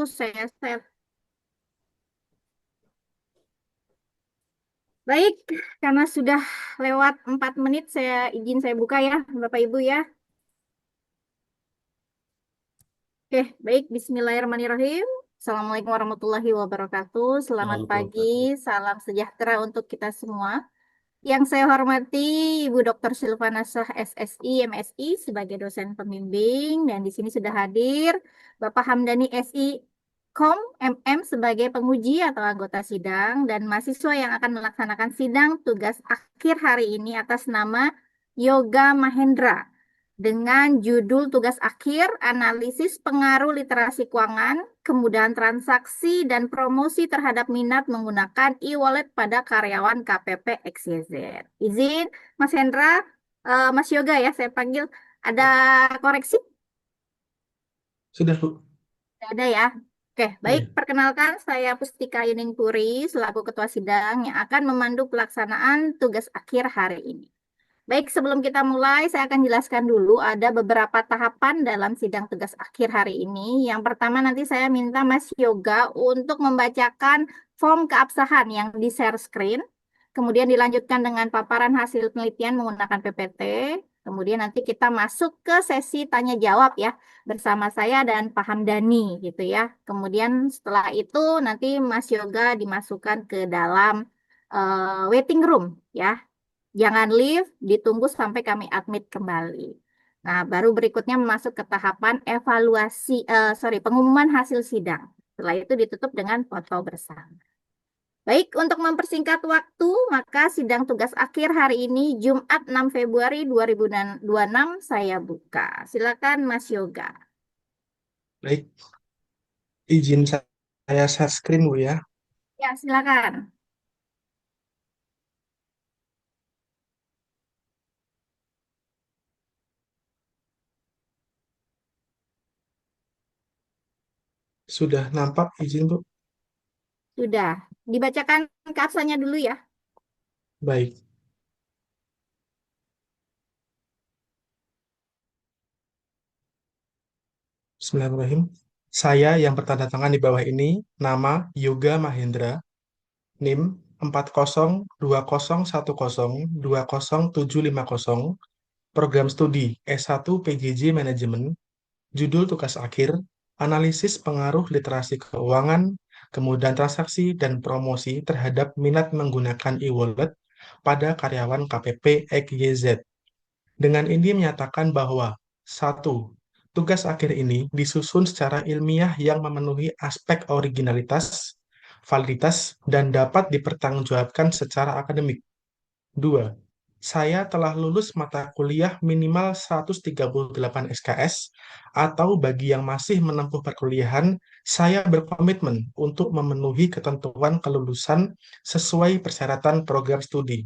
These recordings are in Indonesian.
saya set. Baik, karena sudah lewat 4 menit, saya buka ya, Bapak Ibu ya. Oke, baik. Bismillahirrahmanirrahim. Assalamualaikum warahmatullahi wabarakatuh. Selamat Lalu pagi, salam sejahtera untuk kita semua. Yang saya hormati Ibu Dr. Silvana Shah SSI, MSI sebagai dosen pembimbing, dan di sini sudah hadir Bapak Hamdani SI Kom MM sebagai penguji atau anggota sidang, dan mahasiswa yang akan melaksanakan sidang tugas akhir hari ini atas nama Yoga Mahendra dengan judul tugas akhir analisis pengaruh literasi keuangan, kemudahan transaksi, dan promosi terhadap minat menggunakan e-wallet pada karyawan KPP XYZ. Izin, Mas Hendra, Mas Yoga ya, saya panggil. Ada koreksi? sudah Bu. Tidak ada ya. Oke, baik. Ya, Perkenalkan, saya Pustika Yuningpuri selaku Ketua Sidang yang akan memandu pelaksanaan tugas akhir hari ini. Baik, sebelum kita mulai, saya akan jelaskan dulu ada beberapa tahapan dalam sidang tugas akhir hari ini. Yang pertama, nanti saya minta Mas Yoga untuk membacakan form keabsahan yang di-share screen. Kemudian dilanjutkan dengan paparan hasil penelitian menggunakan PPT. Kemudian nanti kita masuk ke sesi tanya jawab ya bersama saya dan Pak Hamdani gitu ya. Kemudian setelah itu nanti Mas Yoga dimasukkan ke dalam waiting room ya. Jangan leave, ditunggu sampai kami admit kembali. Nah, baru berikutnya masuk ke tahapan pengumuman hasil sidang. Setelah itu ditutup dengan foto bersama. Baik, untuk mempersingkat waktu, maka sidang tugas akhir hari ini Jumat 6 Februari 2026 saya buka. Silakan Mas Yoga. baik. Izin saya share screen Bu ya. Ya, silakan. Sudah nampak izin Bu? Sudah. Dibacakan kapsanya dulu ya. Baik. Bismillahirrahmanirrahim. Saya yang bertanda tangan di bawah ini, nama Yoga Mahendra, NIM 402010200750, program studi S1 PJJ Manajemen, judul tugas akhir, analisis pengaruh literasi keuangan, kemudahan transaksi, dan promosi terhadap minat menggunakan e-wallet pada karyawan KPP XYZ. Dengan ini menyatakan bahwa satu, tugas akhir ini disusun secara ilmiah yang memenuhi aspek originalitas, validitas, dan dapat dipertanggungjawabkan secara akademik. 2. Saya telah lulus mata kuliah minimal 138 SKS, atau bagi yang masih menempuh perkuliahan, saya berkomitmen untuk memenuhi ketentuan kelulusan sesuai persyaratan program studi.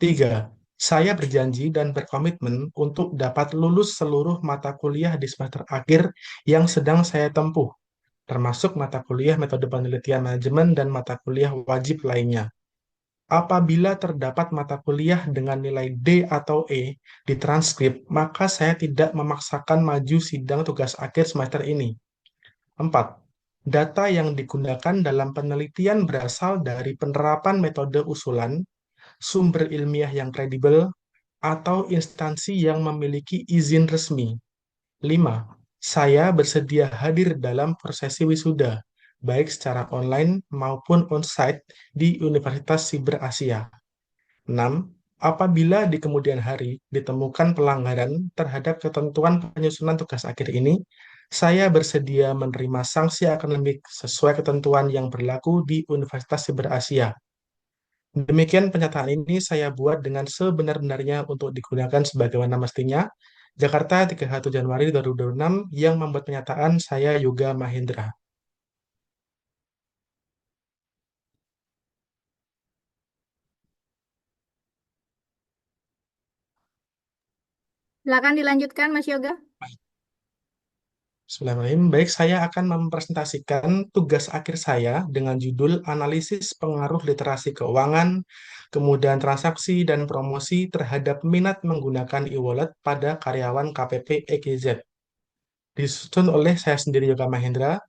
3. Saya berjanji dan berkomitmen untuk dapat lulus seluruh mata kuliah di semester akhir yang sedang saya tempuh, termasuk mata kuliah metode penelitian manajemen dan mata kuliah wajib lainnya. Apabila terdapat mata kuliah dengan nilai D atau E di transkrip, maka saya tidak memaksakan maju sidang tugas akhir semester ini. 4. Data yang digunakan dalam penelitian berasal dari penerapan metode usulan, sumber ilmiah yang kredibel, atau instansi yang memiliki izin resmi. 5. Saya bersedia hadir dalam prosesi wisuda, baik secara online maupun on-site di Universitas Siber Asia. 6. Apabila di kemudian hari ditemukan pelanggaran terhadap ketentuan penyusunan tugas akhir ini, saya bersedia menerima sanksi akademik sesuai ketentuan yang berlaku di Universitas Siber Asia. Demikian pernyataan ini saya buat dengan sebenar-benarnya untuk digunakan sebagaimana mestinya. Jakarta, 31 Januari 2026, yang membuat pernyataan saya Yoga Mahendra. Silakan dilanjutkan Mas Yoga. Bismillahirrahmanirrahim. Baik, saya akan mempresentasikan tugas akhir saya dengan judul Analisis Pengaruh Literasi Keuangan, Kemudahan Transaksi, dan Promosi terhadap Minat Menggunakan e-wallet pada karyawan KPP EKZ. Disusun oleh saya sendiri Yoga Mahendra,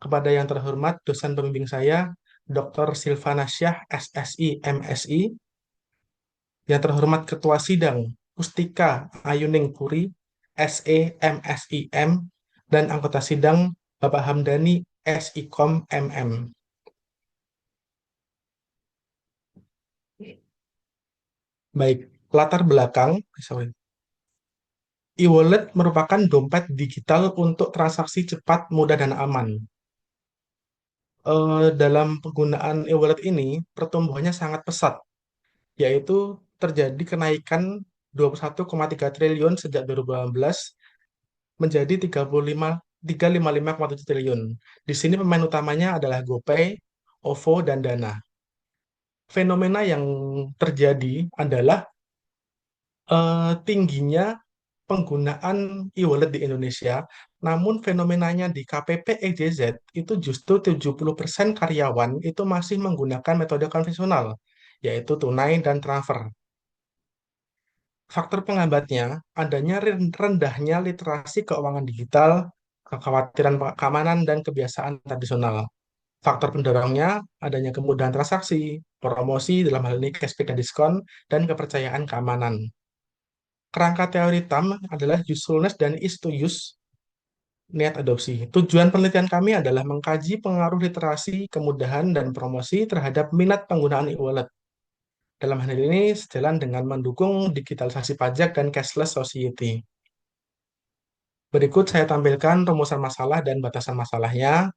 kepada yang terhormat dosen pembimbing saya, Dr. Silvana Syah, SSI, MSI, yang terhormat Ketua Sidang, Pustika Ayuning Puri, SE, MSIM, dan anggota sidang, Bapak Hamdani, SIKOM, MM. Baik, latar belakang, sorry. E-wallet merupakan dompet digital untuk transaksi cepat, mudah, dan aman. Dalam penggunaan e-wallet ini, pertumbuhannya sangat pesat, yaitu terjadi kenaikan 21,3 triliun sejak 2018 menjadi 355,7 triliun. Di sini pemain utamanya adalah GoPay, OVO, dan Dana. Fenomena yang terjadi adalah tingginya penggunaan e-wallet di Indonesia, namun fenomenanya di KPP EJZ itu justru 70% karyawan itu masih menggunakan metode konvensional, yaitu tunai dan transfer. Faktor penghambatnya adanya rendahnya literasi keuangan digital, kekhawatiran keamanan, dan kebiasaan tradisional. Faktor pendorongnya adanya kemudahan transaksi, promosi dalam hal ini cashback dan diskon, dan kepercayaan keamanan. Kerangka teori TAM adalah usefulness dan ease to use, niat adopsi. Tujuan penelitian kami adalah mengkaji pengaruh literasi, kemudahan, dan promosi terhadap minat penggunaan e-wallet. Dalam hal ini, sejalan dengan mendukung digitalisasi pajak dan cashless society. Berikut saya tampilkan rumusan masalah dan batasan masalahnya.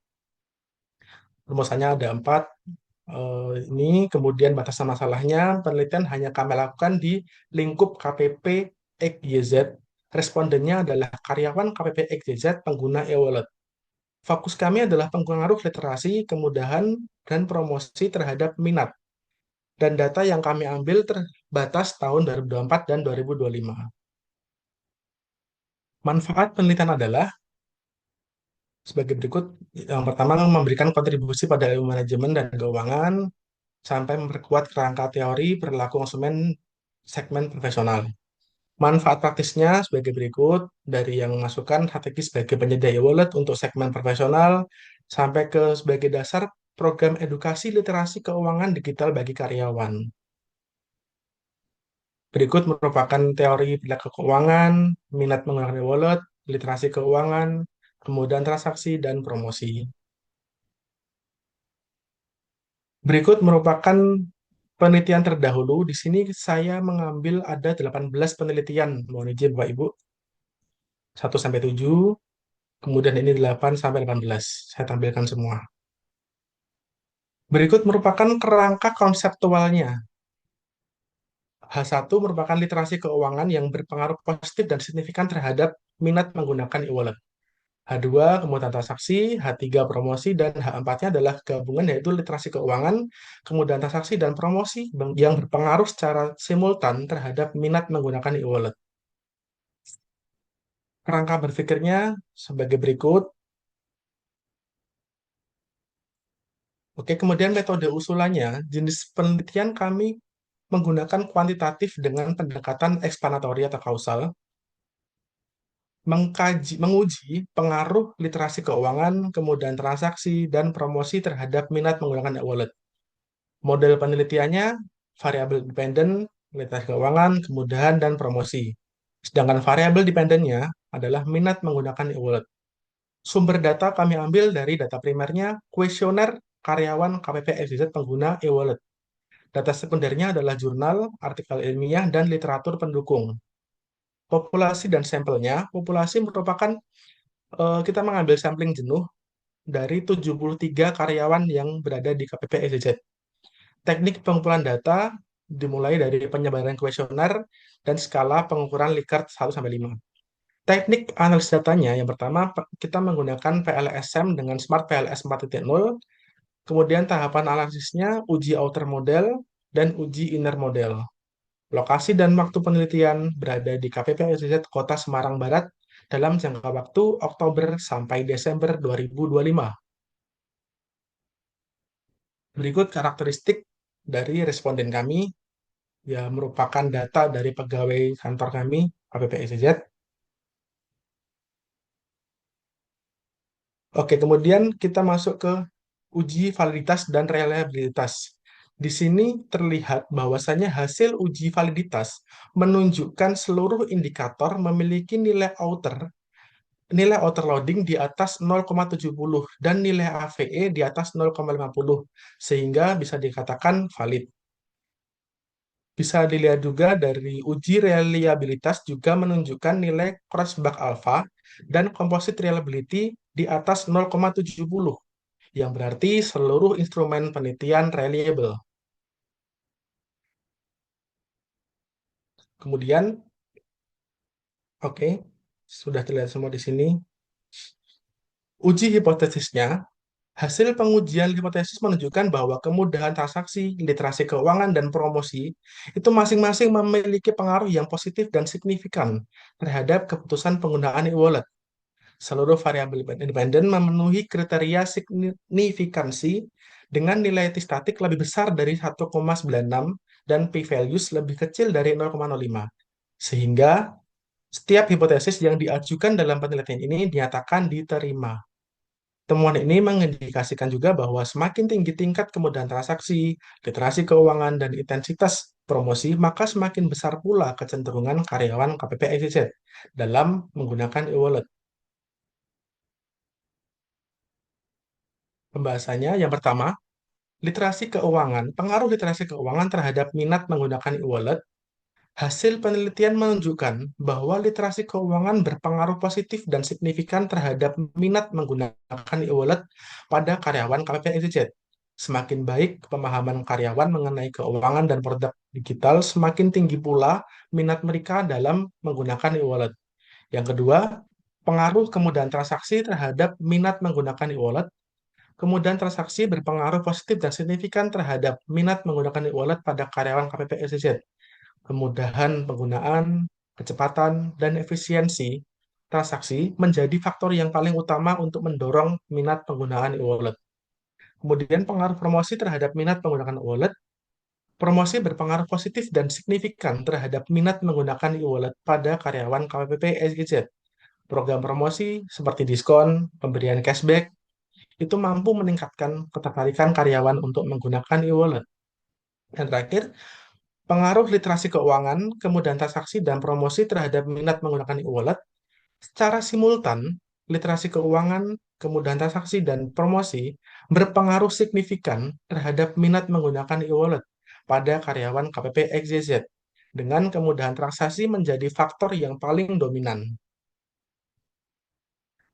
Rumusannya ada 4. Ini kemudian batasan masalahnya, penelitian hanya kami lakukan di lingkup KPP XYZ. Respondennya adalah karyawan KPP XYZ pengguna e-wallet. Fokus kami adalah pengaruh literasi, kemudahan, dan promosi terhadap minat. Dan data yang kami ambil terbatas tahun 2024 dan 2025. Manfaat penelitian adalah sebagai berikut. Yang pertama, memberikan kontribusi pada ilmu manajemen dan keuangan, sampai memperkuat kerangka teori perilaku konsumen segmen profesional. Manfaat praktisnya sebagai berikut, dari yang masukkan strategi sebagai penyedia e-wallet untuk segmen profesional, sampai ke sebagai dasar program edukasi literasi keuangan digital bagi karyawan. Berikut merupakan teori perilaku keuangan, minat menggunakan e-wallet, literasi keuangan, kemudahan transaksi, dan promosi. Berikut merupakan penelitian terdahulu. Di sini saya mengambil ada 18 penelitian. Mohon izin Bapak Ibu. 1 sampai 7, kemudian ini 8 sampai 18. Saya tampilkan semua. Berikut merupakan kerangka konseptualnya. H1 merupakan literasi keuangan yang berpengaruh positif dan signifikan terhadap minat menggunakan e-wallet. H2 kemudahan transaksi, H3 promosi, dan H4-nya adalah gabungan yaitu literasi keuangan, kemudahan transaksi, dan promosi yang berpengaruh secara simultan terhadap minat menggunakan e-wallet. Kerangka berpikirnya sebagai berikut. Oke, kemudian metode usulannya, jenis penelitian kami menggunakan kuantitatif dengan pendekatan eksplanatori atau kausal, menguji pengaruh literasi keuangan, kemudahan transaksi, dan promosi terhadap minat menggunakan e-wallet. Model penelitiannya variabel dependen, literasi keuangan, kemudahan, dan promosi. Sedangkan variabel dependennya adalah minat menggunakan e-wallet. Sumber data kami ambil dari data primernya, kuesioner karyawan KPP FZ pengguna e-wallet. Data sekundernya adalah jurnal, artikel ilmiah, dan literatur pendukung. Populasi dan sampelnya, populasi merupakan kita mengambil sampling jenuh dari 73 karyawan yang berada di KPP FZ. Teknik pengumpulan data dimulai dari penyebaran kuesioner dan skala pengukuran Likert 1-5. Teknik analisis datanya, yang pertama kita menggunakan PLSM dengan Smart PLS 4.0, kemudian tahapan analisisnya uji outer model dan uji inner model. Lokasi dan waktu penelitian berada di KPP LCZ Kota Semarang Barat dalam jangka waktu Oktober sampai Desember 2025. Berikut karakteristik dari responden kami, ya merupakan data dari pegawai kantor kami, KPP LCZ. Oke, kemudian kita masuk ke uji validitas dan reliabilitas. Di sini terlihat bahwasannya hasil uji validitas menunjukkan seluruh indikator memiliki nilai outer loading di atas 0,70 dan nilai AVE di atas 0,50 sehingga bisa dikatakan valid. Bisa dilihat juga dari uji reliabilitas juga menunjukkan nilai crossback alpha dan composite reliability di atas 0,70 yang berarti seluruh instrumen penelitian reliable. Kemudian, oke, sudah terlihat semua di sini. Uji hipotesisnya, hasil pengujian hipotesis menunjukkan bahwa kemudahan transaksi, literasi keuangan, dan promosi itu masing-masing memiliki pengaruh yang positif dan signifikan terhadap keputusan penggunaan e-wallet. Seluruh variabel independen memenuhi kriteria signifikansi dengan nilai T statik lebih besar dari 1,96 dan p-values lebih kecil dari 0,05. Sehingga setiap hipotesis yang diajukan dalam penelitian ini dinyatakan diterima. Temuan ini mengindikasikan juga bahwa semakin tinggi tingkat kemudahan transaksi, literasi keuangan, dan intensitas promosi, maka semakin besar pula kecenderungan karyawan KPP XYZ dalam menggunakan e-wallet. Pembahasannya yang pertama, literasi keuangan. Pengaruh literasi keuangan terhadap minat menggunakan e-wallet. Hasil penelitian menunjukkan bahwa literasi keuangan berpengaruh positif dan signifikan terhadap minat menggunakan e-wallet pada karyawan KPP XYZ. Semakin baik pemahaman karyawan mengenai keuangan dan produk digital, semakin tinggi pula minat mereka dalam menggunakan e-wallet. Yang kedua, pengaruh kemudahan transaksi terhadap minat menggunakan e-wallet. Kemudian transaksi berpengaruh positif dan signifikan terhadap minat menggunakan e-wallet pada karyawan KPP SCZ. Kemudahan penggunaan, kecepatan, dan efisiensi transaksi menjadi faktor yang paling utama untuk mendorong minat penggunaan e-wallet. Kemudian pengaruh promosi terhadap minat menggunakan e-wallet. Promosi berpengaruh positif dan signifikan terhadap minat menggunakan e-wallet pada karyawan KPP SGZ. Program promosi seperti diskon, pemberian cashback, itu mampu meningkatkan ketertarikan karyawan untuk menggunakan e-wallet. Dan terakhir, pengaruh literasi keuangan, kemudahan transaksi, dan promosi terhadap minat menggunakan e-wallet secara simultan, literasi keuangan, kemudahan transaksi, dan promosi berpengaruh signifikan terhadap minat menggunakan e-wallet pada karyawan KPP XYZ, dengan kemudahan transaksi menjadi faktor yang paling dominan.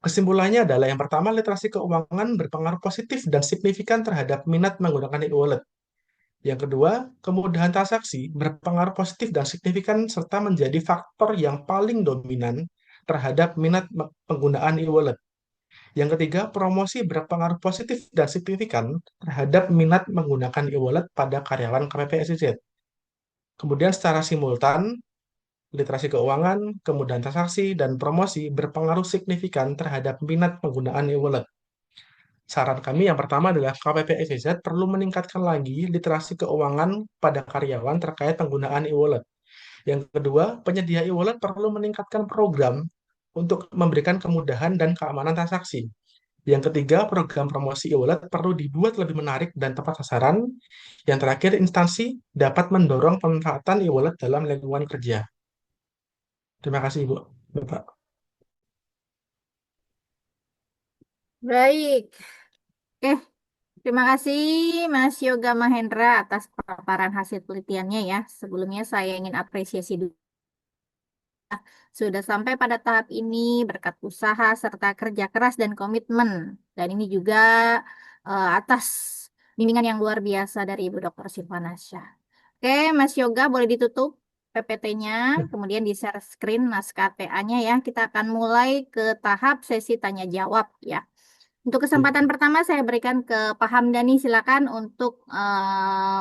Kesimpulannya adalah yang pertama, literasi keuangan berpengaruh positif dan signifikan terhadap minat menggunakan e-wallet. Yang kedua, kemudahan transaksi berpengaruh positif dan signifikan serta menjadi faktor yang paling dominan terhadap minat penggunaan e-wallet. Yang ketiga, promosi berpengaruh positif dan signifikan terhadap minat menggunakan e-wallet pada karyawan KPP SCZ. Kemudian secara simultan, literasi keuangan, kemudahan transaksi, dan promosi berpengaruh signifikan terhadap minat penggunaan e-wallet. Saran kami yang pertama adalah KPP SCZ perlu meningkatkan lagi literasi keuangan pada karyawan terkait penggunaan e-wallet. Yang kedua, penyedia e-wallet perlu meningkatkan program untuk memberikan kemudahan dan keamanan transaksi. Yang ketiga, program promosi e-wallet perlu dibuat lebih menarik dan tepat sasaran. Yang terakhir, instansi dapat mendorong pemanfaatan e-wallet dalam lingkungan kerja. Terima kasih, Ibu. Bapak. Baik. Eh, terima kasih Mas Yoga Mahendra atas paparan hasil penelitiannya ya. Sebelumnya saya ingin apresiasi dulu. Sudah sampai pada tahap ini berkat usaha serta kerja keras dan komitmen. Dan ini juga atas bimbingan yang luar biasa dari Ibu Dr. Silvanasya. Oke, Mas Yoga boleh ditutup PPT-nya, kemudian di-share screen naskah TA-nya ya. Kita akan mulai ke tahap sesi tanya jawab ya. Untuk kesempatan pertama saya berikan ke Pak Hamdani, silakan untuk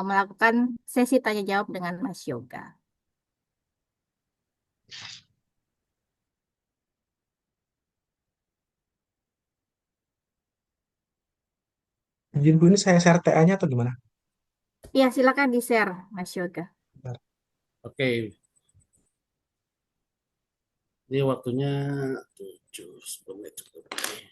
melakukan sesi tanya jawab dengan Mas Yoga. Izin Bu, ini saya share TA-nya atau gimana? Ya, silakan di-share Mas Yoga. Bentar. Oke, ini waktunya 7 10 menit. Oke.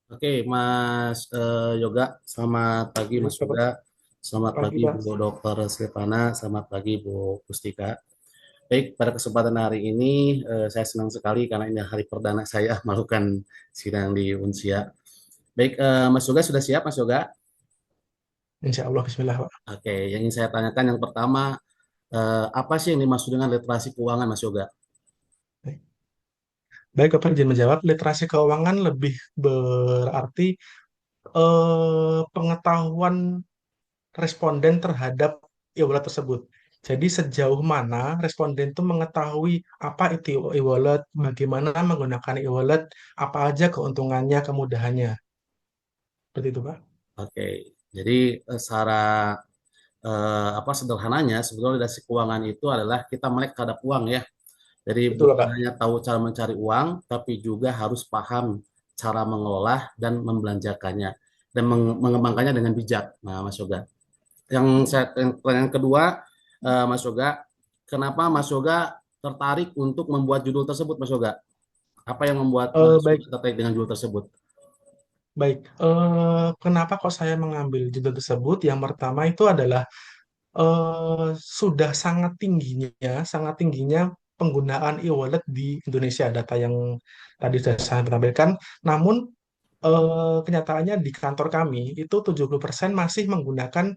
Oke, Mas Yoga, selamat pagi Baik, Mas Bapak. Yoga, selamat Pagi, pagi Pak. Bu Dokter Silvana, selamat pagi Bu Pustika. Baik, pada kesempatan hari ini saya senang sekali karena ini hari perdana saya melakukan sidang di Unsia. Baik, Mas Yoga sudah siap Mas Yoga? Insya Allah, Bismillah, Pak. Oke, yang ingin saya tanyakan yang pertama, apa sih yang dimaksud dengan literasi keuangan Mas Yoga? Baik, Baik, Bapak izin menjawab. Literasi keuangan lebih berarti pengetahuan responden terhadap e-wallet tersebut. Jadi sejauh mana responden itu mengetahui apa itu e-wallet, bagaimana menggunakan e-wallet, apa aja keuntungannya, kemudahannya. Seperti itu, Pak. Oke, jadi secara apa sederhananya sebetulnya literasi keuangan itu adalah kita melek terhadap uang ya. Jadi Betul, bukan Pak. hanya tahu cara mencari uang, tapi juga harus paham cara mengelola dan membelanjakannya dan mengembangkannya dengan bijak. Nah, Mas Yoga. Yang pertanyaan kedua, Mas Yoga, kenapa Mas Yoga tertarik untuk membuat judul tersebut, Mas Yoga? Apa yang membuat Mas Yoga Baik, tertarik dengan judul tersebut? baik. Kenapa kok saya mengambil judul tersebut? Yang pertama itu adalah sudah sangat tingginya penggunaan e-wallet di Indonesia. Data yang tadi sudah saya tampilkan. Namun kenyataannya di kantor kami itu 70% masih menggunakan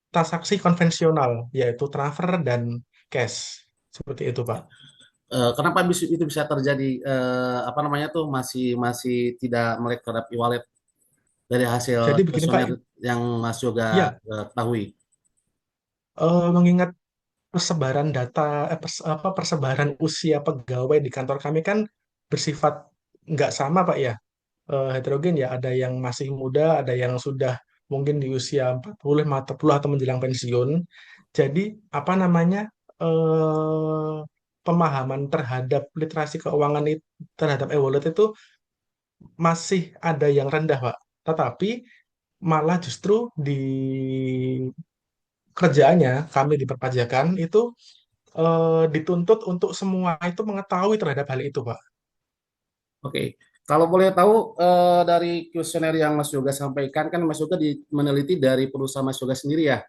transaksi konvensional, yaitu transfer dan cash. Seperti itu, Pak. Kenapa itu bisa terjadi? Apa namanya tuh masih masih tidak melek terhadap e-wallet dari hasil Jadi begini, Pak. kuesioner yang Mas Yoga Ya, ketahui? mengingat persebaran data, persebaran usia pegawai di kantor kami kan bersifat nggak sama, Pak ya. Heterogen ya, ada yang masih muda, ada yang sudah mungkin di usia 40, 50 atau menjelang pensiun. Jadi, apa namanya, pemahaman terhadap literasi keuangan itu, terhadap e-wallet itu masih ada yang rendah, Pak. Tetapi malah justru di kerjaannya, kami di perpajakan itu dituntut untuk semua itu mengetahui terhadap hal itu, Pak. Oke, kalau boleh tahu dari kuesioner yang Mas Yoga sampaikan kan Mas Yoga meneliti dari perusahaan Mas Yoga sendiri ya.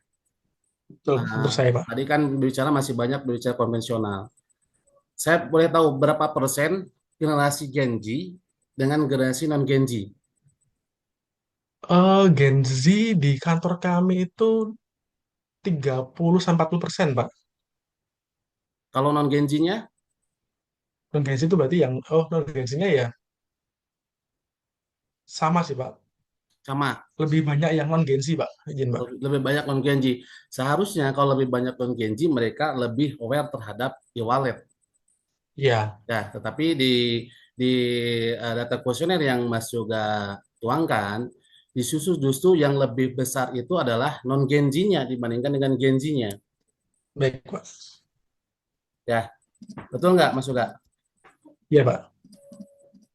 Betul, Nah, menurut saya, Pak. tadi kan berbicara masih banyak berbicara konvensional. Saya boleh tahu berapa persen generasi Gen Z dengan generasi non Gen Z? Gen Z di kantor kami itu 30 sampai 40%, Pak. Kalau non Gen Z-nya Non Gen Z itu berarti yang, oh, non Gen Z-nya ya sama sih, Pak. sama, Lebih banyak yang non Gen Z, Pak. Izin, Pak. lebih banyak non Gen Z. Seharusnya kalau lebih banyak non Gen Z mereka lebih aware terhadap e-wallet. Ya, Ya, tetapi di data kuesioner yang Mas Yoga tuangkan, di susu justru yang lebih besar itu adalah non Gen Z-nya dibandingkan dengan Gen Z-nya. baik, Pak. Ya, betul nggak Mas Yoga? Ya, Pak.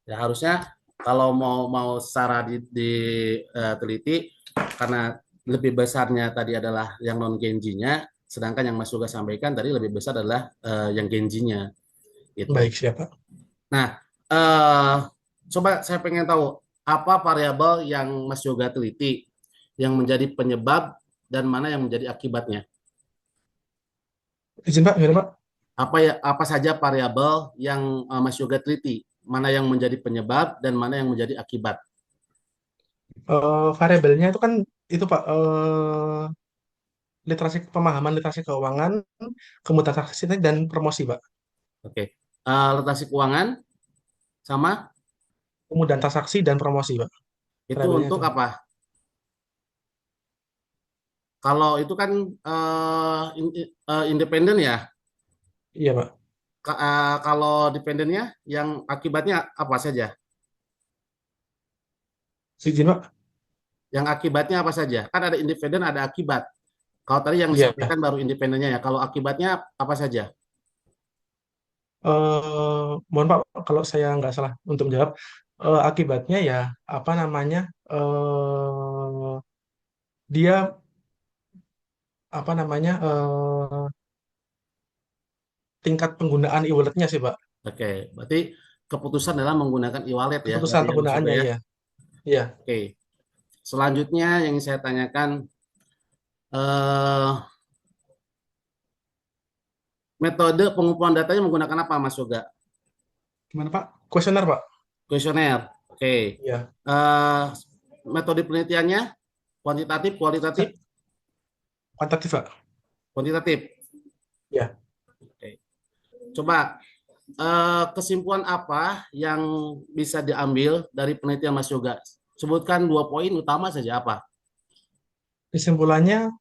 Ya harusnya kalau mau mau secara diteliti karena lebih besarnya tadi adalah yang non Gen Z-nya, sedangkan yang Mas Yoga sampaikan tadi lebih besar adalah yang Gen Z-nya gitu. Baik, siap, Pak. Nah, eh, coba saya pengen tahu apa variabel yang Mas Yoga teliti yang menjadi penyebab dan mana yang menjadi akibatnya. Izin, Pak. Gimana, Pak? Apa saja variabel yang Mas Yoga teliti, mana yang menjadi penyebab dan mana yang menjadi akibat. Variabelnya itu kan, itu, Pak, pemahaman literasi keuangan, kemudahan transaksi dan promosi, Pak. Oke, literasi keuangan sama Kemudahan transaksi dan promosi, Pak. itu Variabelnya untuk itu. apa? Kalau itu kan independen ya. Iya, Pak. Kalau dependennya yang akibatnya apa saja? Izin, Pak. Yang akibatnya apa saja? Kan ada independen, ada akibat. Kalau tadi yang Iya. disampaikan baru independennya ya. Kalau akibatnya apa saja? Mohon Pak, kalau saya nggak salah untuk menjawab, akibatnya ya apa namanya, dia apa namanya, tingkat penggunaan e-walletnya sih, Pak. Oke, berarti keputusan dalam menggunakan e-wallet ya. Keputusan Berarti ya Mas Yoga penggunaannya ya. ya. Iya. Oke. Selanjutnya yang saya tanyakan, eh, metode pengumpulan datanya menggunakan apa, Mas Yoga? Gimana Pak? Kuesioner Pak? Kuesioner. Oke. Iya. Eh, metode penelitiannya kuantitatif, kualitatif, Se- Kuantitatif Pak? kuantitatif. Iya. Oke. Coba kesimpulan apa yang bisa diambil dari penelitian Mas Yoga? Sebutkan 2 poin utama saja apa? Kesimpulannya,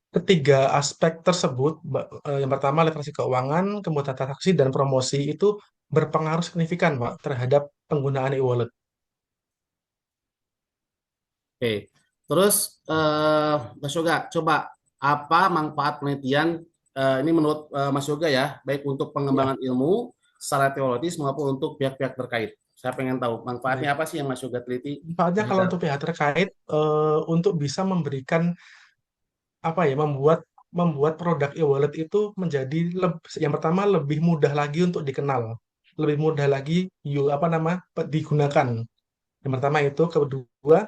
ketiga aspek tersebut, yang pertama literasi keuangan, kemudian transaksi dan promosi itu berpengaruh signifikan Pak terhadap penggunaan e-wallet. Oke. Terus Mas Yoga, coba apa manfaat penelitian ini menurut Mas Yoga ya, baik untuk Ya, pengembangan ilmu secara teoritis maupun untuk pihak-pihak terkait. Saya pengen tahu manfaatnya baik. apa sih yang Mas Yoga teliti Manfaatnya kalau terhadap. untuk pihak terkait, untuk bisa memberikan apa ya, membuat membuat produk e-wallet itu menjadi yang pertama lebih mudah lagi untuk dikenal, lebih mudah lagi digunakan. Yang pertama itu, kedua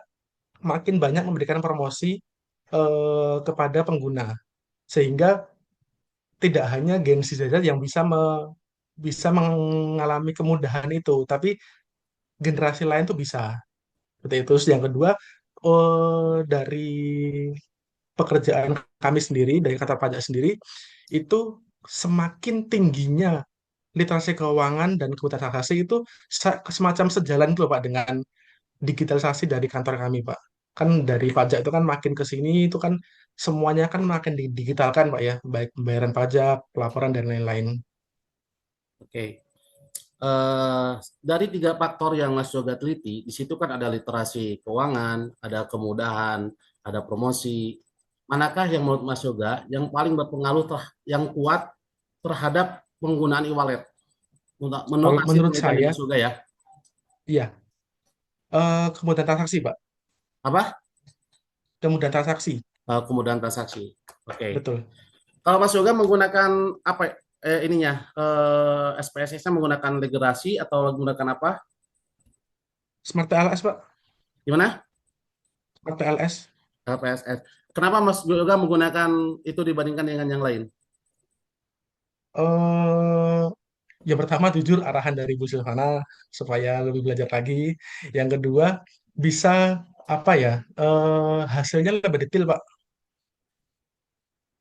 makin banyak memberikan promosi kepada pengguna, sehingga tidak hanya Gen Z saja yang bisa mengalami kemudahan itu, tapi generasi lain tuh bisa. Seperti itu. Terus yang kedua, dari pekerjaan kami sendiri, dari kantor pajak sendiri, itu semakin tingginya literasi keuangan dan kebutuhan transaksi itu semacam sejalan itu loh, Pak, dengan digitalisasi dari kantor kami, Pak. Kan dari pajak itu kan makin ke sini itu kan semuanya kan makin digitalkan, Pak ya, baik pembayaran pajak, pelaporan dan lain-lain. Oke. Dari 3 faktor yang Mas Yoga teliti, di situ kan ada literasi keuangan, ada kemudahan, ada promosi. Manakah yang menurut Mas Yoga yang paling berpengaruh yang kuat terhadap penggunaan e-wallet? Menurut Kalau hasil menurut penelitian dari saya, Mas Yoga ya. iya, kemudahan transaksi, Pak. Apa? Kemudahan transaksi, Kemudahan transaksi. Oke. betul. Kalau Mas Yoga menggunakan apa ininya? SPSS-nya menggunakan legerasi atau menggunakan apa? Smart PLS, Pak. Gimana? Smart PLS. PSS. Kenapa Mas Yoga menggunakan itu dibandingkan dengan yang lain? eh yang pertama jujur arahan dari Bu Silvana supaya lebih belajar lagi. Yang kedua bisa apa ya? Hasilnya lebih detail, Pak.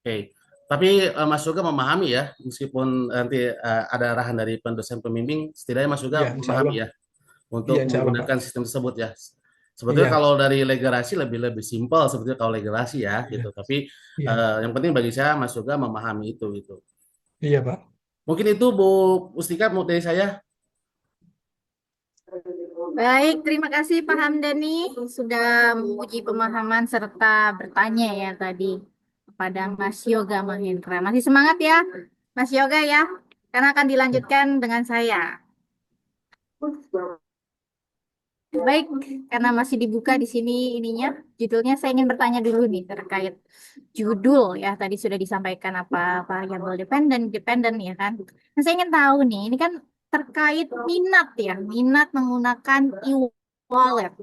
Oke. Tapi Mas Yoga memahami ya, meskipun nanti ada arahan dari pendosen pembimbing, setidaknya Mas Yoga Iya, insya memahami Allah. ya untuk Iya, insya Allah, Pak. menggunakan sistem tersebut ya. Sebetulnya Iya, kalau dari legerasi lebih lebih simpel sebetulnya kalau legerasi ya iya, gitu. Tapi iya, yang penting bagi saya Mas Yoga memahami itu gitu. iya, Pak. Mungkin itu Bu Mustika mau dari saya. Baik, terima kasih Pak Hamdani sudah menguji pemahaman serta bertanya ya tadi kepada Mas Yoga Mahendra. Masih semangat ya, Mas Yoga ya, karena akan Ya. dilanjutkan dengan saya. Baik, karena masih dibuka di sini ininya, judulnya saya ingin bertanya dulu nih terkait judul ya. Tadi sudah disampaikan apa variabel dependen, dependen ya kan. Nah, saya ingin tahu nih, ini kan terkait minat ya, minat menggunakan e-wallet.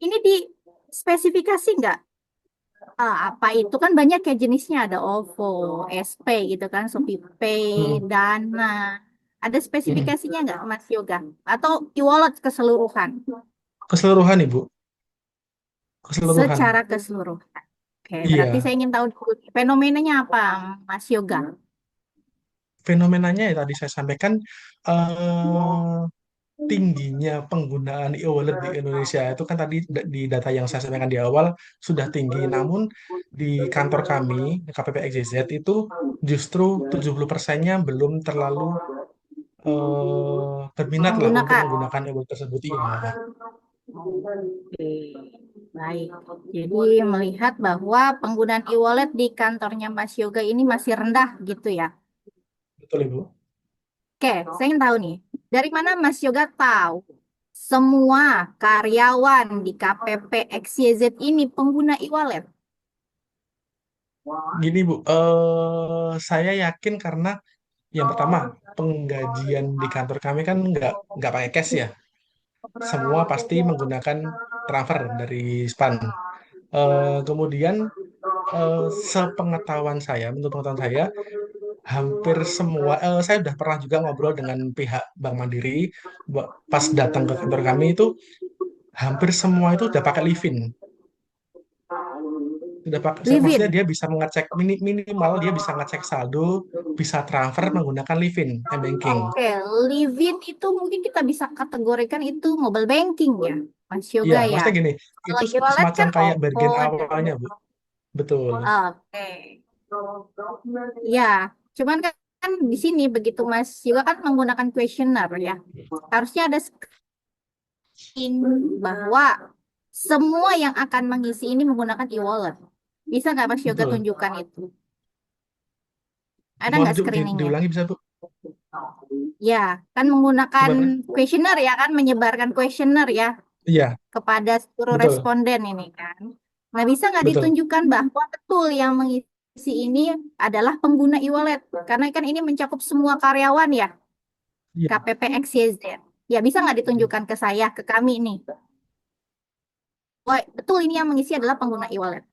Ini di spesifikasi nggak? Apa itu kan banyak ya jenisnya, ada OVO, SP gitu kan, ShopeePay, Hmm, Dana. Ada hmm. spesifikasinya nggak Mas Yoga? Atau e-wallet keseluruhan? Keseluruhan, Ibu. Keseluruhan. Secara keseluruhan. Oke, berarti Iya. saya ingin tahu dulu fenomenanya apa, Mas Yoga? Fenomenanya ya tadi saya sampaikan, eh, tingginya penggunaan e-wallet di Indonesia itu kan tadi di data yang saya sampaikan di awal sudah tinggi. Namun di kantor kami, KPP XYZ itu justru 70%-nya belum terlalu berminat lah untuk Menggunakan. menggunakan e-wallet tersebut. Iya, Oke, baik. Jadi melihat bahwa penggunaan e-wallet di kantornya Mas Yoga ini masih rendah gitu ya. betul Ibu. Oke, saya ingin tahu nih, dari mana Mas Yoga tahu semua karyawan di KPP XYZ ini pengguna e-wallet? Gini Bu, saya yakin karena yang pertama penggajian di kantor kami kan nggak pakai cash ya. Semua pasti menggunakan transfer dari SPAN. Kemudian sepengetahuan saya, menurut pengetahuan saya, hampir semua, saya udah pernah juga ngobrol dengan pihak Bank Mandiri, pas datang ke kantor kami itu, hampir semua itu udah pakai Livin. Maksudnya Livin. dia bisa mengecek, minimal dia bisa ngecek saldo, bisa transfer menggunakan Livin, m-banking. Oke, Livin itu mungkin kita bisa kategorikan itu mobile banking ya, Mas Iya, Yoga ya. maksudnya gini, Kalau itu e-wallet semacam kan kayak OVO bagian dan awalnya, Bu. Betul. oke. Ya, cuman kan di sini begitu Mas Yoga kan menggunakan questionnaire ya. Harusnya ada screen bahwa semua yang akan mengisi ini menggunakan e-wallet. Bisa nggak Mas Yoga Betul. tunjukkan itu? Ada Mohon nggak screeningnya? diulangi bisa, Bu? Ya, kan menggunakan Gimana? questionnaire ya kan, menyebarkan questionnaire ya Iya, kepada seluruh betul. responden ini kan. Nah, bisa nggak Betul. ditunjukkan bahwa betul yang mengisi ini adalah pengguna e-wallet? Karena kan ini mencakup semua karyawan ya, Iya. KPP XYZ. Ya, bisa nggak ditunjukkan ke saya, ke kami nih? Wah, betul ini yang mengisi adalah pengguna e-wallet.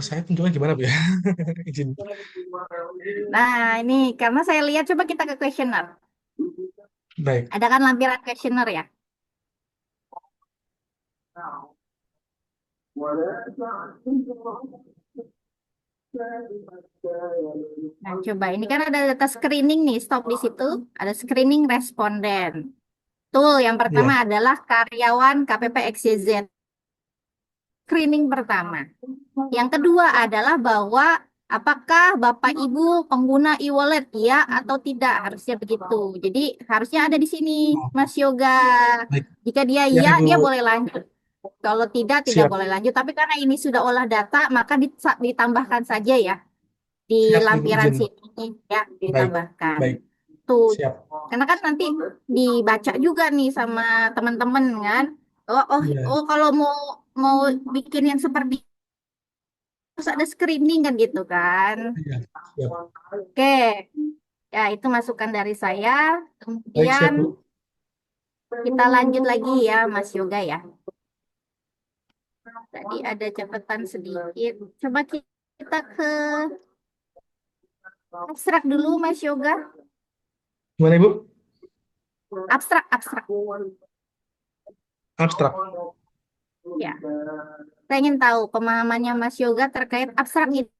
Saya tunjukkan gimana, Bu ya? Izin. Nah, ini karena saya lihat, coba kita ke questionnaire. Baik. Ada kan lampiran questionnaire ya? Nah, coba ini kan ada data screening nih, stop di situ. Ada screening responden. Tool yang pertama Iya. adalah karyawan KPP XYZ. Screening pertama. Yang kedua adalah bahwa apakah Bapak Ibu pengguna e-wallet ya atau tidak, harusnya begitu. Jadi harusnya ada di sini, Oh, Mas Yoga. baik. Jika dia Siap, ya, Ibu. dia boleh lanjut. Kalau tidak, tidak Siap. boleh lanjut. Tapi karena ini sudah olah data, maka ditambahkan saja ya di Siap, Ibu lampiran izin. sini ya, Baik. ditambahkan. Baik. Tuh, Siap. karena kan nanti dibaca juga nih sama teman-teman kan. Oh, oh, Iya. oh, kalau mau mau bikin yang seperti harus ada screening kan gitu kan. Iya. Siap. Oke, ya itu masukan dari saya. Baik, Kemudian siap, Bu. kita lanjut lagi ya, Mas Yoga ya. Tadi ada catatan sedikit. Coba kita ke abstrak dulu, Mas Yoga. Gimana, Ibu? Abstrak, abstrak. Abstrak. Ya, saya ingin tahu pemahamannya Mas Yoga terkait abstrak itu.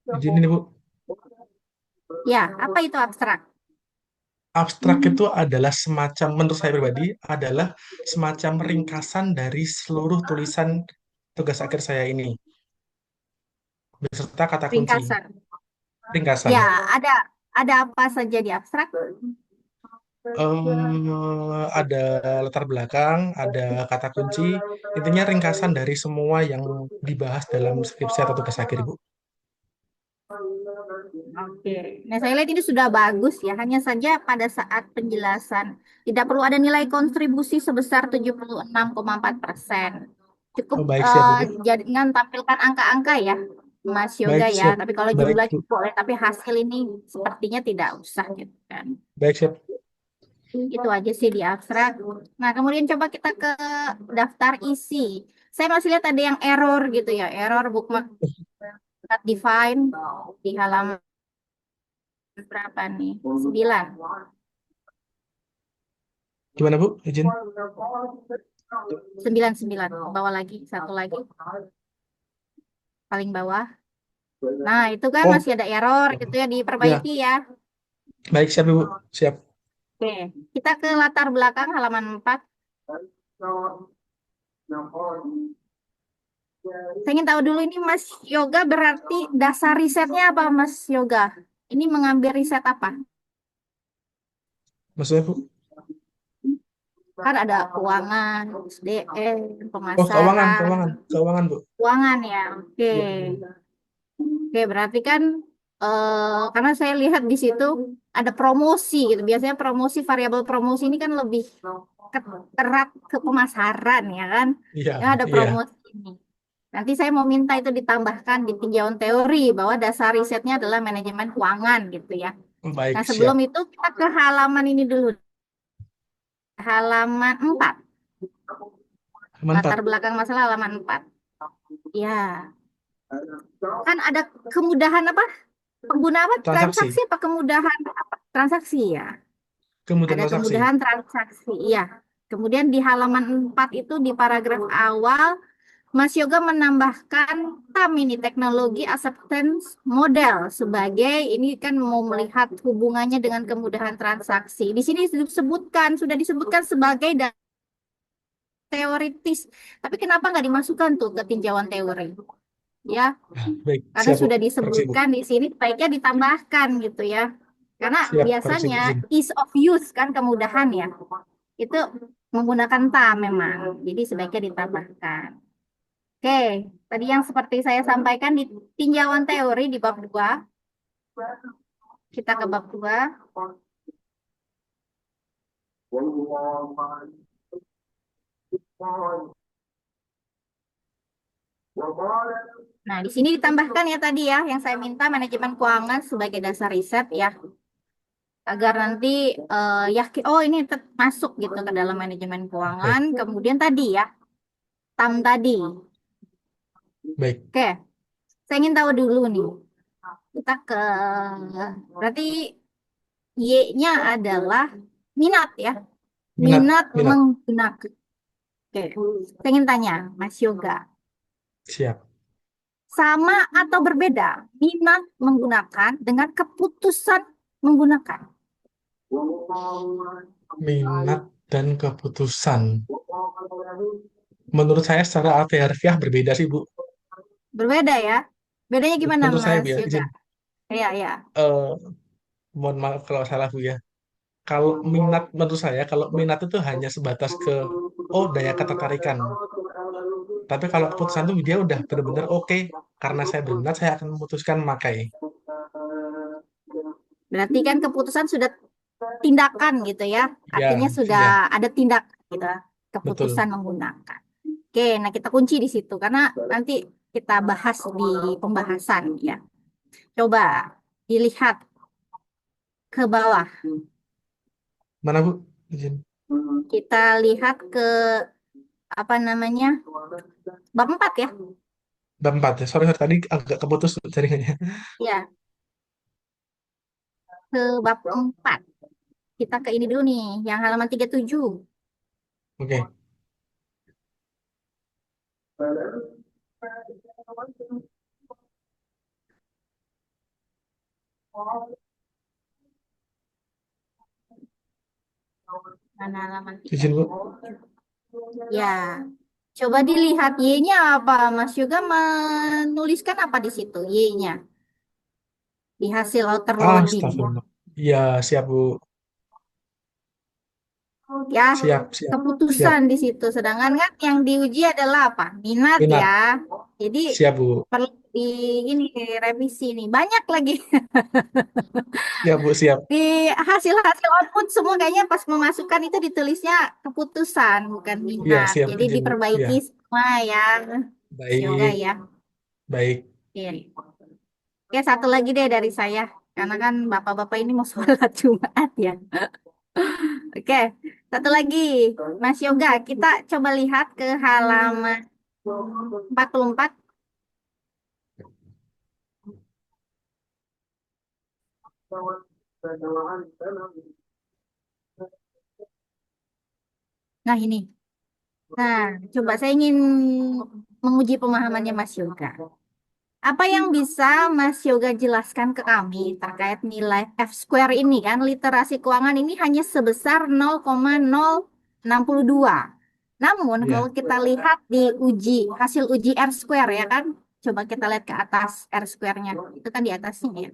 Izin ini, Bu. Ya, apa itu abstrak? Abstrak itu adalah semacam, menurut saya pribadi, adalah semacam ringkasan dari seluruh tulisan tugas akhir saya ini, beserta kata kunci. Ringkasan. Ringkasan. Ya, ada apa saja di abstrak? Ada latar belakang, ada kata kunci, intinya ringkasan dari semua yang dibahas dalam skripsi atau tugas akhir, Bu. Oke. Nah, saya lihat ini sudah bagus ya. Hanya saja pada saat penjelasan tidak perlu ada nilai kontribusi sebesar 76,4%. Cukup Oh, baik, siap, Bu. jangan tampilkan angka-angka ya, Mas Yoga Baik, ya. siap. Tapi kalau Baik, jumlahnya Bu. boleh, tapi hasil ini sepertinya tidak usah gitu kan. Baik, siap. Itu aja sih di abstrak. Nah, kemudian coba kita ke daftar isi. Saya masih lihat ada yang error gitu ya. Error bookmark not defined di halaman berapa nih? 9. Gimana, Bu? Izin. 99. Ke bawah lagi. Satu lagi. Paling bawah. Nah, itu kan Oh, masih ada error gitu ya. ya. Diperbaiki ya. Baik, siap, Ibu. Siap. Oke. Kita ke latar belakang halaman 4. Saya ingin tahu dulu ini Mas Yoga berarti dasar risetnya apa Mas Yoga? Ini mengambil riset apa? Maksudnya, Bu? Kan ada keuangan, SDM, Oh, keuangan, pemasaran, keuangan, keuangan, Bu. keuangan ya. Oke. Iya. Oke, berarti kan karena saya lihat di situ ada promosi gitu. Biasanya promosi, variabel promosi ini kan lebih erat ke pemasaran ya kan. Iya, Ya ada iya. promosi ini. Nanti saya mau minta itu ditambahkan di tinjauan teori bahwa dasar risetnya adalah manajemen keuangan gitu ya. Baik, Nah, siap. sebelum itu kita ke halaman ini dulu. halaman 4. Mantap. Latar belakang masalah halaman 4. Ya, kan ada kemudahan apa? Pengguna apa? Transaksi. Transaksi apa kemudahan apa? Transaksi ya. Kemudian Ada transaksi. kemudahan transaksi. Iya. Kemudian di halaman 4 itu di paragraf awal Mas Yoga menambahkan TAM ini teknologi acceptance model sebagai ini kan mau melihat hubungannya dengan kemudahan transaksi. Di sini sudah disebutkan sebagai teoritis. Tapi kenapa nggak dimasukkan tuh ke tinjauan teori? Ya, Baik, karena siap, Bu. sudah Koreksi, Bu. disebutkan di sini baiknya ditambahkan gitu ya. Karena Siap, koreksi, Bu. biasanya Izin. ease of use kan kemudahan ya. Itu menggunakan TAM memang. Jadi sebaiknya ditambahkan. Oke, tadi yang seperti saya sampaikan di tinjauan teori di bab 2. Kita ke bab 2. Nah, di sini ditambahkan ya tadi ya, yang saya minta manajemen keuangan sebagai dasar riset ya, agar nanti yakin, oh ini masuk gitu ke dalam manajemen keuangan. Baik, Kemudian tadi ya, TAM tadi. baik. Oke, saya ingin tahu dulu nih, kita ke, berarti Y-nya adalah minat ya, Minat, minat minat. menggunakan. Oke, saya ingin tanya, Mas Yoga, Siap. sama atau berbeda minat menggunakan dengan keputusan menggunakan? Minat dan keputusan. Menurut saya secara alfiah berbeda sih, Bu. Berbeda ya? Bedanya gimana, Menurut saya, Bu, Mas ya. Yoga? Izin. Iya, iya. Eh, Mohon maaf kalau salah, Bu, ya. Kalau minat, menurut saya, kalau minat itu hanya sebatas ke, oh, daya ketertarikan. Tapi kalau keputusan itu dia udah benar-benar oke. Karena saya berminat, saya akan memutuskan memakai. Berarti kan keputusan sudah tindakan gitu ya. Ya, Artinya sudah ya, ada tindak gitu. betul. Keputusan menggunakan. Oke, nah kita kunci di situ karena nanti kita bahas di pembahasan ya. Coba dilihat ke bawah. Mana, Bu? Izin. Kita lihat ke apa namanya? Bab 4 ya. Bab 4 ya. Sorry, sorry, tadi agak keputus jaringannya. Ya, ke bab 4. Kita ke ini dulu nih, yang halaman 37. Oke. Mana halaman Izin, Bu. 37? Ya, coba dilihat Y-nya apa. Mas Yoga menuliskan apa di situ Y-nya di hasil outer loading. Astagfirullah. Ya, siap, Bu. Ya, Siap, siap, siap. keputusan di situ. Sedangkan kan yang diuji adalah apa? Minat ya. Minat. Jadi Siap, Bu. perlu di ini revisi nih. Banyak lagi Siap, Bu, siap. di hasil-hasil output semua kayaknya pas memasukkan itu ditulisnya keputusan bukan Iya, minat. siap, Jadi izin, Bu. Iya. diperbaiki semua ya. Yoga Baik, ya. baik. Oke. Oke, satu lagi deh dari saya. Karena kan bapak-bapak ini mau sholat Jumat ya. Oke, satu lagi. Mas Yoga, kita coba lihat ke halaman 44. Nah, ini. Nah, coba saya ingin menguji pemahamannya Mas Yoga. Apa yang bisa Mas Yoga jelaskan ke kami terkait nilai F square ini kan? Literasi keuangan ini hanya sebesar 0,062. Namun kalau Ya, kita lihat di hasil uji R square ya kan? Coba kita lihat ke atas R square-nya. Itu kan di atasnya ya.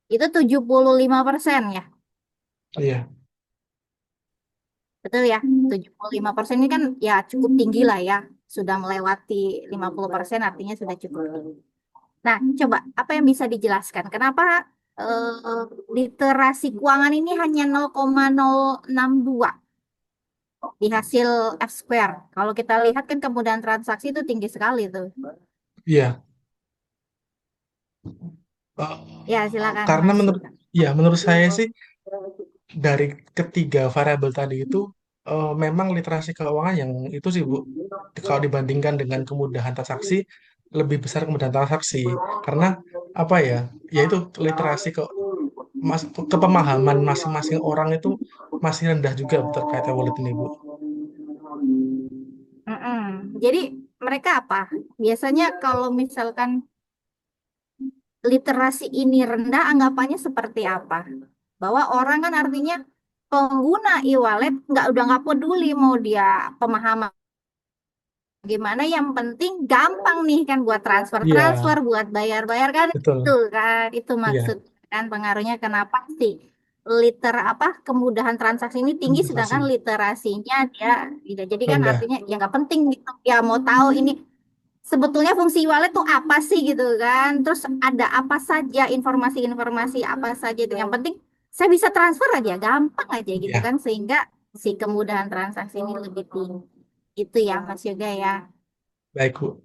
Itu 75% ya. iya, Betul ya? 75% ini kan ya cukup tinggi lah ya. Sudah melewati 50% artinya sudah cukup tinggi. Nah, coba apa yang bisa dijelaskan? Kenapa literasi keuangan ini hanya 0,062 di hasil F square? Kalau kita lihat kan kemudahan transaksi itu tinggi sekali tuh. iya. Ya, silakan Karena Mas menurut, Yoga. ya menurut saya sih dari ketiga variabel tadi itu memang literasi keuangan yang itu sih Bu, kalau dibandingkan dengan kemudahan transaksi, lebih besar kemudahan transaksi. Karena apa ya, yaitu literasi kepemahaman masing-masing orang itu masih rendah juga terkait wallet ini Bu. Mm-mm. Jadi mereka apa? Biasanya kalau misalkan literasi ini rendah, anggapannya seperti apa? Bahwa orang kan artinya pengguna e-wallet udah nggak peduli mau dia pemahaman gimana, yang penting gampang nih kan buat Iya, transfer-transfer, buat bayar-bayar kan, itu betul. kan, itu Iya, maksud kan pengaruhnya kenapa sih kemudahan transaksi ini tinggi sedangkan transaksi literasinya dia tidak. Jadi kan rendah. artinya ya nggak penting gitu. Ya mau tahu ini sebetulnya fungsi wallet tuh apa sih gitu kan. Terus ada apa saja informasi-informasi apa saja itu. Yang penting saya bisa transfer aja, gampang aja gitu Iya, kan, sehingga si kemudahan transaksi ini lebih tinggi. Itu ya Mas Yoga ya. baik Bu.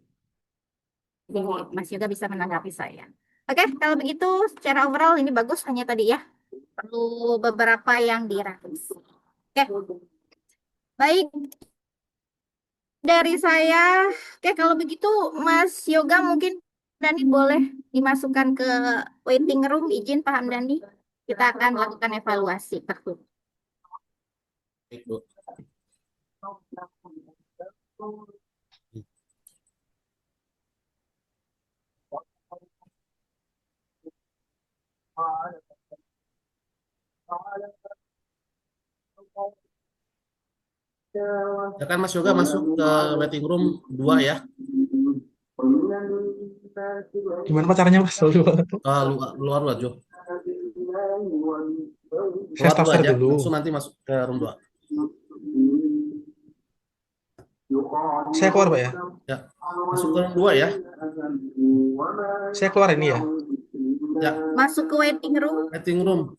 Jadi Mas Yoga bisa menanggapi saya. Oke, kalau begitu secara overall ini bagus, hanya tadi ya perlu beberapa yang direvisi. Oke, baik dari saya. Oke, kalau begitu Mas Yoga mungkin Dani boleh dimasukkan ke waiting room. Izin Pak Hamdani. Kita akan melakukan evaluasi per grup. Baik, Bu. Ya kan Mas Yoga masuk ke waiting room 2 ya. Gimana Pak caranya Mas? Luar dulu aja. Saya Keluar stop dulu share aja, dulu. langsung nanti masuk ke room 2. Saya keluar Pak ya. Ya, masuk ke room 2 ya. Saya keluar ini ya. Ya, Masuk ke waiting room. waiting room.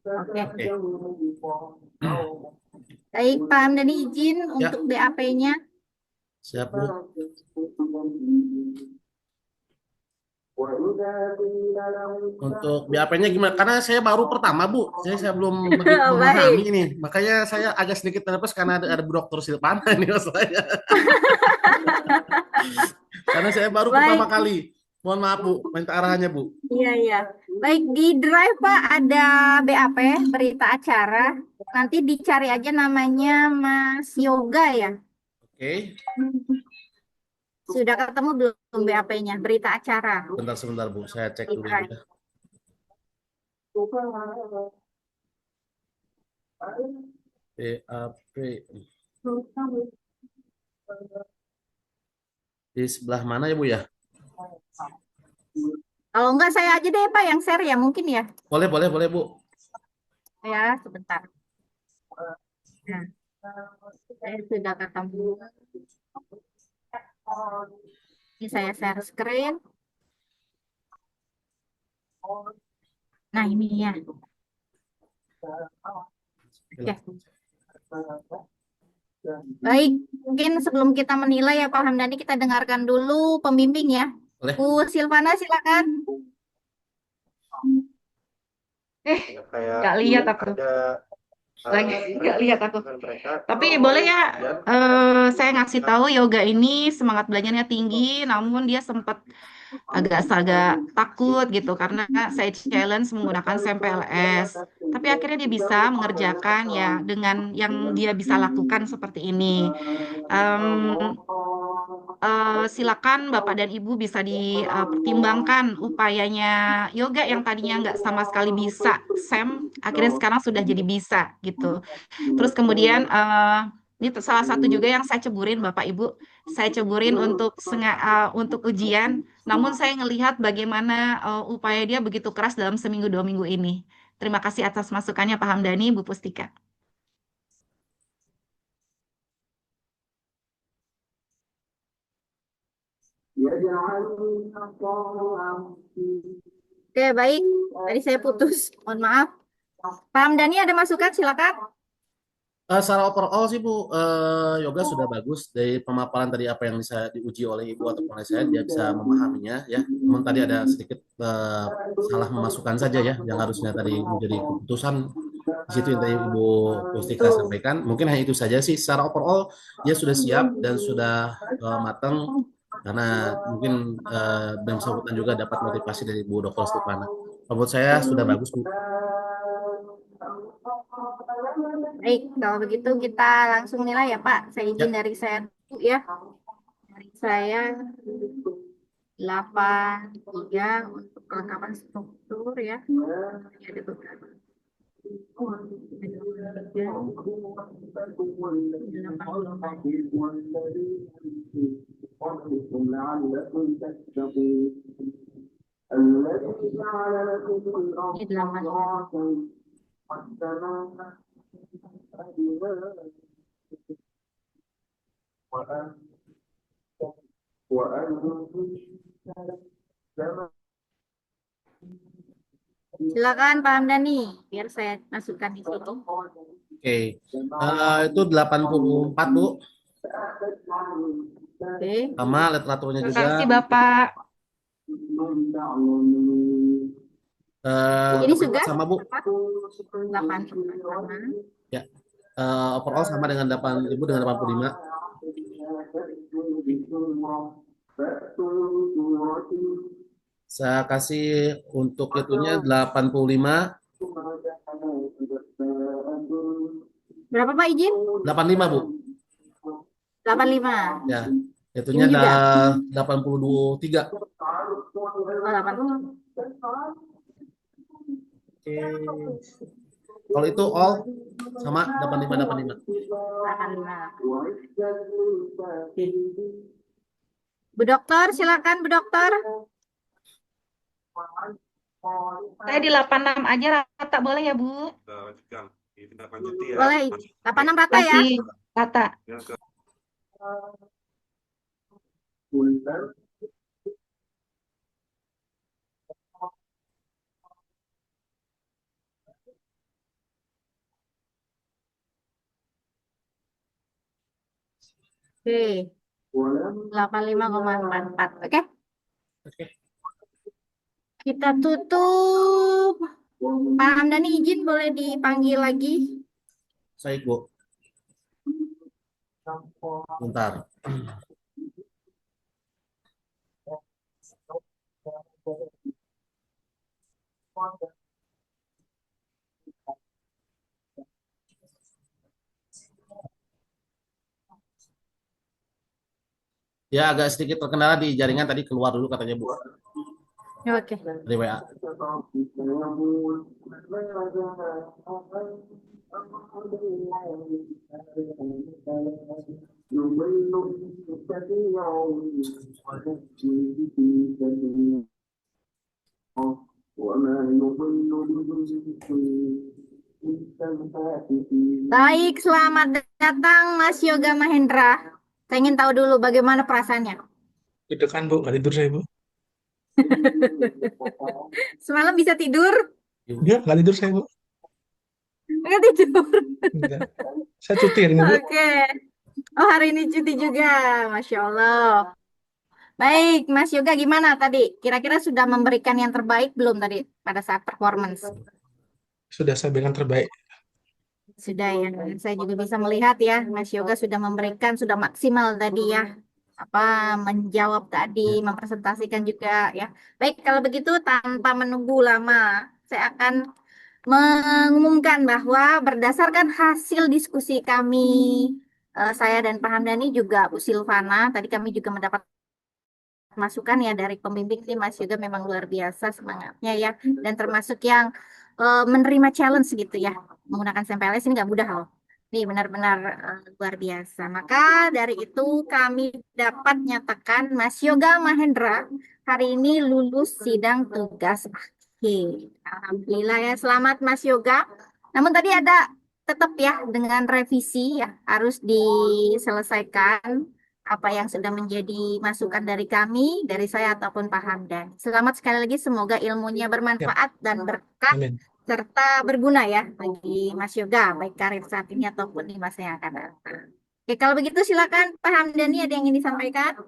Oke. Oke. Baik, Pak Hamdani izin Ya, untuk BAP-nya. siap Bu. Untuk BAP-nya gimana? Karena saya baru pertama Bu, saya belum begitu memahami Baik. ini. Makanya saya agak sedikit nervous karena ada Bu Dr. Silvana ini saya. Karena saya baru pertama Baik, kali. Mohon maaf Bu, minta arahannya Bu. iya, iya. Baik, di Drive Pak ada BAP, berita acara. Nanti dicari aja namanya Mas Yoga ya. Oke, Sudah ketemu belum BAP-nya? Berita acara sebentar Bu, saya cek di dulu Bu Drive. ya. BAP di sebelah mana ya Bu ya? Kalau enggak saya aja deh Pak yang share ya mungkin ya. Boleh Bu. Ya, sebentar. Nah, saya sudah ketemu. Ini saya share screen. Nah, ini ya. Oke. Baik, mungkin sebelum kita menilai ya Pak Hamdani, kita dengarkan dulu pembimbing ya. Boleh. Bu Silvana silakan. Nggak lihat aku lagi, nggak lihat aku. Tapi boleh ya, saya ngasih tahu yoga ini semangat belajarnya tinggi, namun dia sempat agak takut gitu karena saya challenge menggunakan SAMPLS. Tapi akhirnya dia bisa mengerjakan ya dengan yang dia bisa lakukan seperti ini. Em, Silakan Bapak dan Ibu bisa dipertimbangkan upayanya yoga yang tadinya nggak sama sekali bisa SEM, akhirnya sekarang sudah jadi bisa gitu. Terus kemudian ini salah satu juga yang saya ceburin Bapak Ibu, saya ceburin untuk ujian, namun saya ngelihat bagaimana upaya dia begitu keras dalam seminggu 2 minggu ini. Terima kasih atas masukannya Pak Hamdani, Bu Pustika. Oke, baik. Tadi saya putus. Mohon maaf. Pak Hamdani ada masukan silakan. Secara overall sih Bu, yoga sudah bagus dari pemaparan tadi apa yang bisa diuji oleh Ibu ataupun oleh saya, dia bisa memahaminya ya. Namun tadi ada sedikit salah memasukkan saja ya, yang harusnya tadi menjadi keputusan di situ yang tadi Ibu Pustika sampaikan. Mungkin hanya itu saja sih. Secara overall dia sudah siap dan sudah matang karena mungkin dan bersangkutan juga dapat motivasi dari Bu Dr. Stefana. Menurut saya sudah bagus Bu. Baik, kalau begitu kita langsung nilai ya Pak. Saya izin Ya, dari saya dulu ya. Dari saya 8,3 untuk kelengkapan struktur ya. Ini ada beberapa. 8. Ini 8. Silakan Pak Hamdani, biar saya masukkan di sini. oke. Itu 84 Bu. Oke, Sama literaturnya Terima juga. kasih Bapak. ini Kepenuhan sudah sama Bu. 8 sama. Ya. Overall sama dengan 8 Ibu dengan 85. Saya kasih untuk itunya 85. Berapa Pak izin? 85 Bu. 85. Ya. Itunya Ini juga. 83. Oh, 80. Oke. Kalau itu all sama 85. 85. Bu Dokter, silakan Bu Dokter. Saya di 86 aja rata boleh ya Bu? Kita lanjutkan. Kita lanjuti ya. Boleh. 86 rata ya. Kasih rata. Yang ke Oke. 85,44. Oke. Oke. Kita tutup. Pak Hamdani izin boleh dipanggil lagi. Saya Bu. Bentar. Ya agak sedikit terkendala di jaringan tadi keluar dulu katanya Bu Oke. dari WA. Baik, selamat datang Mas Yoga Mahendra. Saya ingin tahu dulu bagaimana perasaannya. Itu kan Bu, nggak tidur saya Bu. Semalam bisa tidur? Enggak, nggak tidur saya Bu. Nggak tidur. Enggak. Saya cuti hari ini Bu. Oke. Oh, hari ini cuti juga. Masya Allah. Baik, Mas Yoga gimana tadi? Kira-kira sudah memberikan yang terbaik belum tadi pada saat performance? Sudah saya berikan terbaik. Sudah ya. Saya juga bisa melihat ya, Mas Yoga sudah memberikan, sudah maksimal tadi ya. Apa menjawab tadi, mempresentasikan juga ya. Baik, kalau begitu tanpa menunggu lama, saya akan mengumumkan bahwa berdasarkan hasil diskusi kami, saya dan Pak Hamdani juga Bu Silvana, tadi kami juga mendapat masukan ya dari pembimbing ini, Mas Yoga memang luar biasa semangatnya ya, dan termasuk yang menerima challenge gitu ya, menggunakan SMPLS ini nggak mudah loh. Ini benar-benar luar biasa. Maka dari itu kami dapat nyatakan Mas Yoga Mahendra hari ini lulus sidang tugas akhir. Alhamdulillah ya, selamat Mas Yoga. Namun tadi ada tetap ya dengan revisi ya harus diselesaikan apa yang sudah menjadi masukan dari kami, dari saya ataupun Pak Hamdan. Selamat sekali lagi, semoga ilmunya Ya, bermanfaat dan berkah amin. serta berguna ya bagi Mas Yoga, baik karir saat ini ataupun di masa yang akan datang. Oke, kalau begitu silakan Pak Hamdani, ada yang ingin disampaikan?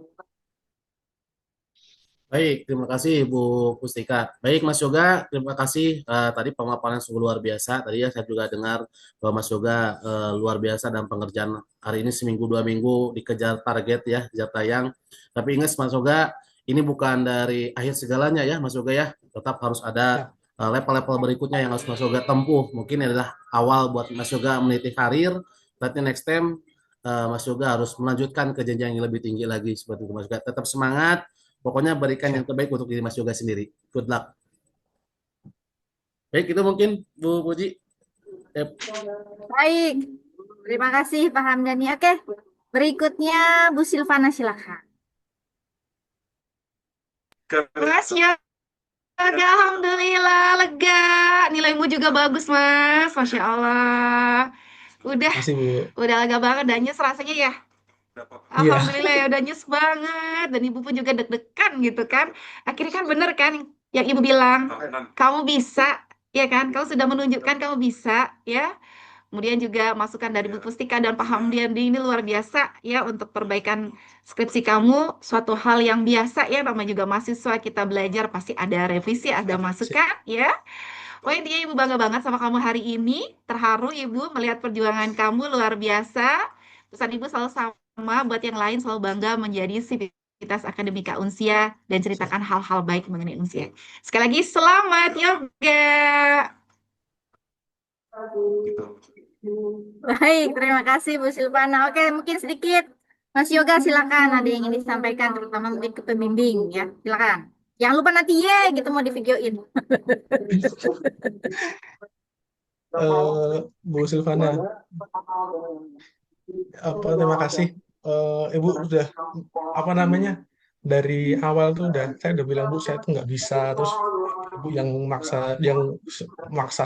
Baik, terima kasih Bu Pustika. Baik Mas Yoga, terima kasih tadi pemaparan sungguh luar biasa. Tadi ya saya juga dengar bahwa Mas Yoga luar biasa dalam pengerjaan hari ini seminggu 2 minggu dikejar target ya, kejar tayang. Tapi ingat Mas Yoga, ini bukan dari akhir segalanya ya Mas Yoga ya. Tetap harus ada Ya, level-level berikutnya yang harus Mas Yoga tempuh. Mungkin ini adalah awal buat Mas Yoga meniti karir, tapi next time Mas Yoga harus melanjutkan ke jenjang yang lebih tinggi lagi seperti itu Mas Yoga. Tetap semangat. Pokoknya berikan yang siap. terbaik untuk diri Mas Yoga sendiri. Good luck. Baik, itu mungkin Bu Puji. Baik, terima kasih Pak Hamdani. Oke, berikutnya Bu Silvana silakan. Mas Yoga, alhamdulillah lega. Nilaimu juga bagus, Mas. Masya Allah. Udah, Masih Bu. udah lega banget dan nyes rasanya ya. Iya, Alhamdulillah ya udah nyes banget. Dan ibu pun juga deg-degan gitu kan. Akhirnya kan bener kan yang ibu bilang, kamu bisa, ya kan? Kamu sudah menunjukkan kamu bisa, ya. Kemudian juga masukan dari Bu Pustika dan Pak Hamdian ini luar biasa ya untuk perbaikan skripsi kamu. Suatu hal yang biasa ya, namanya juga mahasiswa kita belajar pasti ada revisi, ada siap. masukan ya. Oh intinya Ibu bangga banget sama kamu hari ini. Terharu Ibu melihat perjuangan kamu luar biasa. Pesan Ibu selalu sama buat yang lain selalu bangga menjadi sivitas akademika Unsia dan Siap. ceritakan hal-hal baik mengenai Unsia. Sekali lagi selamat yoga. Gitu. Baik, terima kasih Bu Silvana. Oke, mungkin sedikit Mas Yoga silakan, ada yang ingin disampaikan terutama mungkin ke pembimbing ya. Silakan. Jangan lupa nanti gitu mau di videoin. Bu Silvana, terima kasih. Ibu udah apa namanya dari awal tuh saya udah bilang Bu, saya tuh nggak bisa. Terus Ibu yang maksa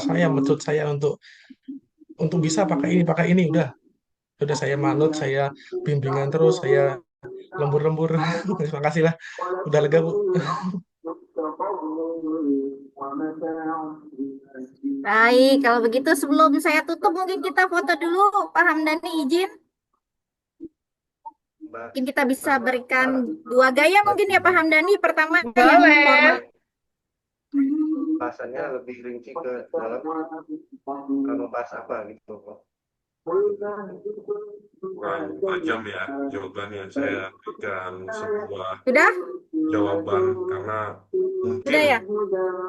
saya, menuntut saya untuk bisa pakai ini. Udah saya manut, saya bimbingan terus, saya lembur-lembur. Terima kasih lah, udah lega Bu. Baik, kalau begitu sebelum saya tutup mungkin kita foto dulu, Pak Hamdani izin. Mungkin kita bisa berikan 2 gaya mungkin ya Pak Hamdani. Pertama yang formal. Boleh. Bahasanya lebih rinci ke dalam kalau bahas apa gitu kok. Kurang tajam ya jawabannya. Saya berikan sebuah Sudah? jawaban karena mungkin Sudah ya?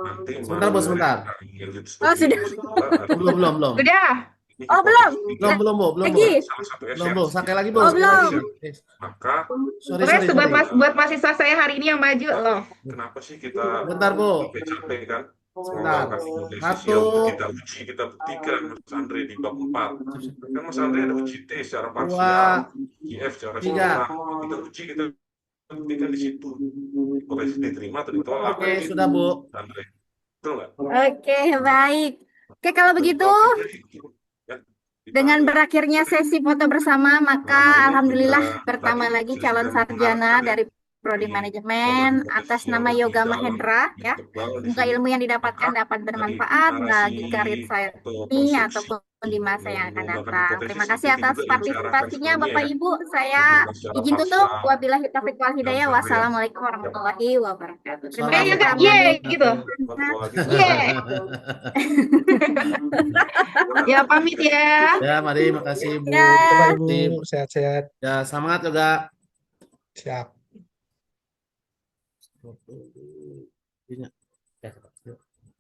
nanti Sebentar Bu, sebentar. lanjut Oh, studi sudah. S2 atau Belum. Udah. ini Oh, hipotesis belum. Belum Bu. Lagi. salah satu S Belum yang Bu. Sekali lagi Bu. Oh, Sekali lagi. belum. maka Sorry. Pokoknya buat mahasiswa saya hari ini yang maju loh. kenapa sih kita Bentar Bu. capek-capek kan Sebentar. mengeluarkan hipotesis Satu. yang untuk kita uji, kita buktikan Mas Andre di bab 4. Kan Mas Andre ada uji T secara parsial, IF secara Tiga. setengah. Kita uji, kita buktikan di situ. Hipotesis diterima atau ditolak. Oke, sudah Bu. Mas Andre. Betul nggak? Oke, baik. Oke, kalau begitu Ya, dengan berakhirnya sesi foto bersama, maka Dalam hal ini alhamdulillah kita bertambah tadi lagi sudah calon sarjana mengarahkan ya, dari Prodi di Manajemen hipotesis atas yang nama lebih Yoga dalam, Mahendra lebih ya. tebal di Semoga sini. ilmu yang didapatkan Maka dapat dari bermanfaat bagi narasi karir saya atau ini konstruksi ataupun di masa yang akan mengembangkan datang. hipotesis Terima kasih itu atas juga yang saya arahkan partisipasinya sebelumnya Bapak ya. Ibu. Saya Bukan secara izin tutup. parsial Wabillahi taufiq wal dalam hidayah. seharian. Wassalamualaikum warahmatullahi wabarakatuh. Terima Salam kasih Yoga, Pak warahmatullahi Hamdani. ye gitu. wabarakatuh. Lagi Ye. Ya pamit ya. Ya, mari makasih Bu. Ya. Bapak Ibu, Tim. sehat-sehat. Ya, semangat juga. Siap. Ini. Ya,